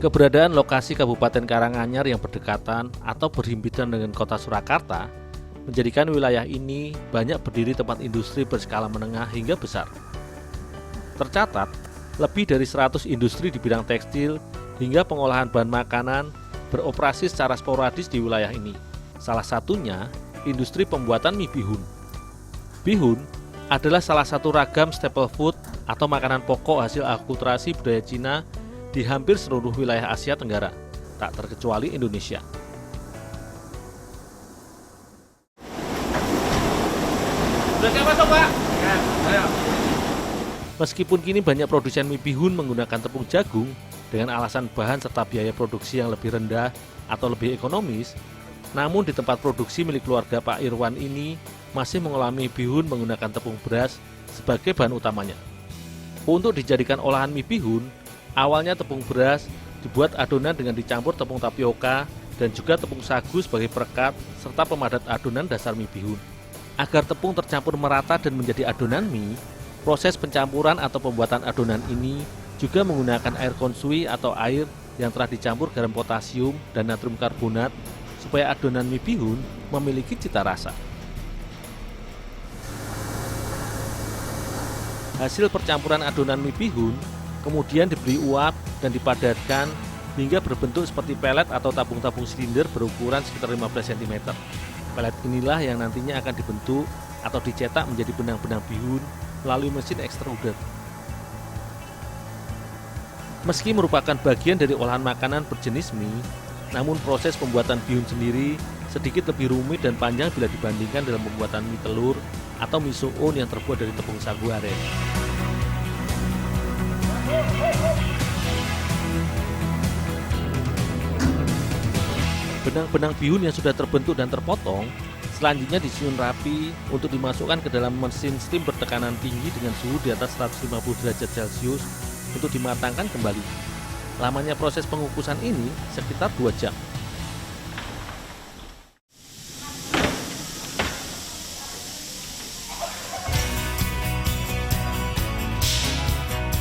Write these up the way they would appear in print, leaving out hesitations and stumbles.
Keberadaan lokasi Kabupaten Karanganyar yang berdekatan atau berhimpitan dengan kota Surakarta menjadikan wilayah ini banyak berdiri tempat industri berskala menengah hingga besar. Tercatat, lebih dari 100 industri di bidang tekstil hingga pengolahan bahan makanan beroperasi secara sporadis di wilayah ini. Salah satunya, industri pembuatan mie bihun. Bihun adalah salah satu ragam staple food atau makanan pokok hasil akulturasi budaya Cina di hampir seluruh wilayah Asia Tenggara, tak terkecuali Indonesia. Meskipun kini banyak produsen mie bihun menggunakan tepung jagung dengan alasan bahan serta biaya produksi yang lebih rendah atau lebih ekonomis, namun di tempat produksi milik keluarga Pak Irwan ini masih mengolah mie bihun menggunakan tepung beras sebagai bahan utamanya. Untuk dijadikan olahan mie bihun, awalnya tepung beras dibuat adonan dengan dicampur tepung tapioka dan juga tepung sagu sebagai perekat serta pemadat adonan dasar mie bihun. Agar tepung tercampur merata dan menjadi adonan mie, proses pencampuran atau pembuatan adonan ini juga menggunakan air konsui atau air yang telah dicampur garam potasium dan natrium karbonat supaya adonan mie bihun memiliki cita rasa. Hasil percampuran adonan mie bihun kemudian diberi uap dan dipadatkan hingga berbentuk seperti pelet atau tabung-tabung silinder berukuran sekitar 15 cm. Pelet inilah yang nantinya akan dibentuk atau dicetak menjadi benang-benang bihun melalui mesin extruder. Meski merupakan bagian dari olahan makanan berjenis mie, namun proses pembuatan bihun sendiri sedikit lebih rumit dan panjang bila dibandingkan dalam pembuatan mie telur atau mie so'on yang terbuat dari tepung sagu aren. Benang-benang bihun yang sudah terbentuk dan terpotong selanjutnya disusun rapi untuk dimasukkan ke dalam mesin steam bertekanan tinggi dengan suhu di atas 150 derajat Celcius untuk dimatangkan kembali. Lamanya proses pengukusan ini sekitar 2 jam.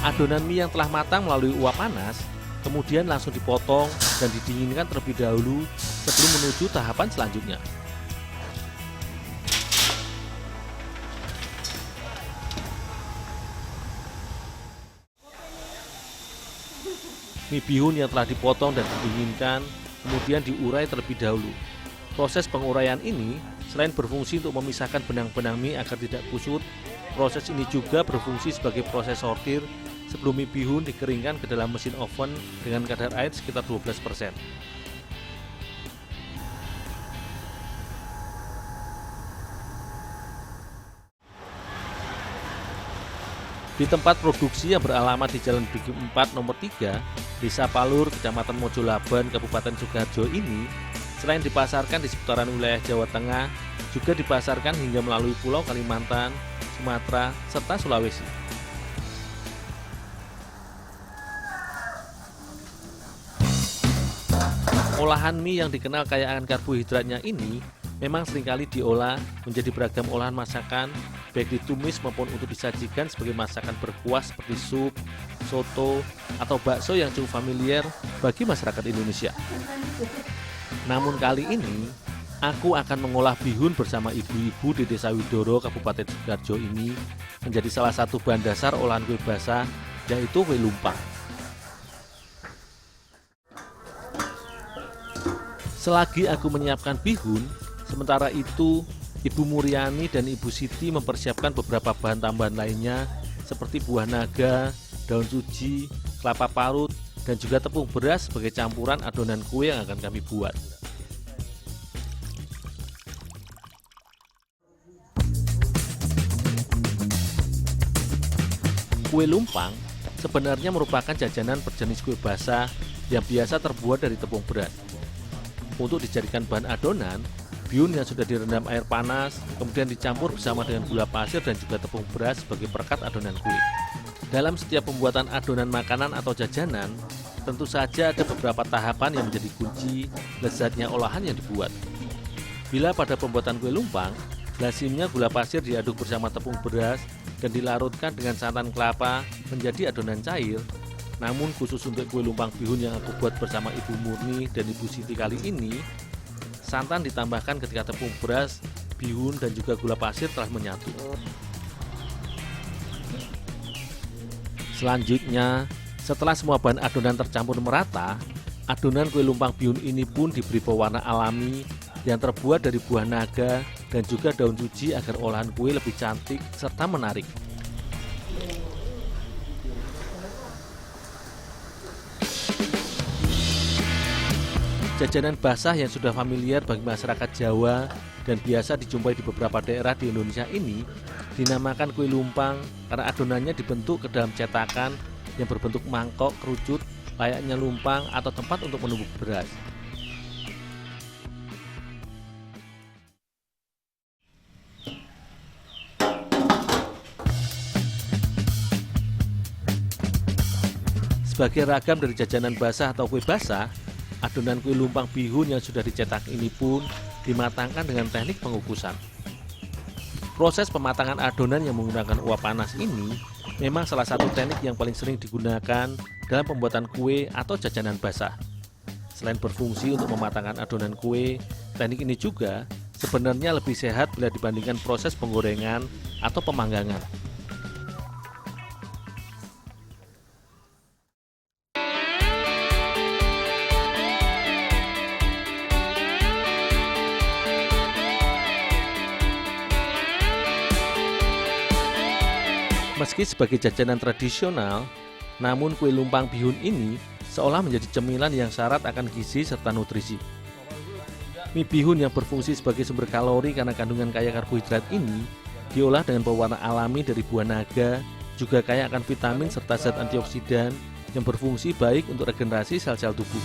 Adonan mie yang telah matang melalui uap panas kemudian langsung dipotong dan didinginkan terlebih dahulu sebelum menuju tahapan selanjutnya. Mie bihun yang telah dipotong dan didinginkan kemudian diurai terlebih dahulu. Proses penguraian ini selain berfungsi untuk memisahkan benang-benang mie agar tidak kusut, proses ini juga berfungsi sebagai proses sortir sebelum mie bihun dikeringkan ke dalam mesin oven dengan kadar air sekitar 12%. Di tempat produksi yang beralamat di Jalan Bigi 4 nomor 3, Desa Palur, Kecamatan Mojolaban, Kabupaten Sukoharjo ini, selain dipasarkan di seputaran wilayah Jawa Tengah, juga dipasarkan hingga melalui Pulau Kalimantan, Sumatera, serta Sulawesi. Olahan mie yang dikenal kaya akan karbohidratnya ini memang seringkali diolah menjadi beragam olahan masakan, baik ditumis maupun untuk disajikan sebagai masakan berkuah seperti sup, soto, atau bakso yang cukup familiar bagi masyarakat Indonesia. Namun kali ini, aku akan mengolah bihun bersama ibu-ibu di Desa Widoro, Kabupaten Sukoharjo ini menjadi salah satu bahan dasar olahan kue basah, yaitu kue lumpang. Selagi aku menyiapkan bihun, sementara itu Ibu Muryani dan Ibu Siti mempersiapkan beberapa bahan tambahan lainnya seperti buah naga, daun suji, kelapa parut, dan juga tepung beras sebagai campuran adonan kue yang akan kami buat. Kue lumpang sebenarnya merupakan jajanan berjenis kue basah yang biasa terbuat dari tepung beras. Untuk dijadikan bahan adonan, bihun yang sudah direndam air panas kemudian dicampur bersama dengan gula pasir dan juga tepung beras sebagai perekat adonan kue. Dalam setiap pembuatan adonan makanan atau jajanan, tentu saja ada beberapa tahapan yang menjadi kunci lezatnya olahan yang dibuat. Bila pada pembuatan kue lumpang, lazimnya gula pasir diaduk bersama tepung beras dan dilarutkan dengan santan kelapa menjadi adonan cair. Namun khusus untuk kue lumpang bihun yang aku buat bersama Ibu Murni dan Ibu Siti kali ini, santan ditambahkan ketika tepung beras, bihun dan juga gula pasir telah menyatu. Selanjutnya, setelah semua bahan adonan tercampur merata, adonan kue lumpang bihun ini pun diberi pewarna alami yang terbuat dari buah naga dan juga daun suji agar olahan kue lebih cantik serta menarik. Jajanan basah yang sudah familiar bagi masyarakat Jawa dan biasa dijumpai di beberapa daerah di Indonesia ini dinamakan kue lumpang karena adonannya dibentuk ke dalam cetakan yang berbentuk mangkok kerucut layaknya lumpang atau tempat untuk menumbuk beras. Sebagai ragam dari jajanan basah atau kue basah, adonan kue lumpang bihun yang sudah dicetak ini pun dimatangkan dengan teknik pengukusan. Proses pematangan adonan yang menggunakan uap panas ini memang salah satu teknik yang paling sering digunakan dalam pembuatan kue atau jajanan basah. Selain berfungsi untuk mematangkan adonan kue, teknik ini juga sebenarnya lebih sehat bila dibandingkan proses penggorengan atau pemanggangan. Meski sebagai jajanan tradisional, namun kue lumpang bihun ini seolah menjadi cemilan yang syarat akan gizi serta nutrisi. Mie bihun yang berfungsi sebagai sumber kalori karena kandungan kaya karbohidrat ini diolah dengan pewarna alami dari buah naga, juga kaya akan vitamin serta zat antioksidan yang berfungsi baik untuk regenerasi sel-sel tubuh.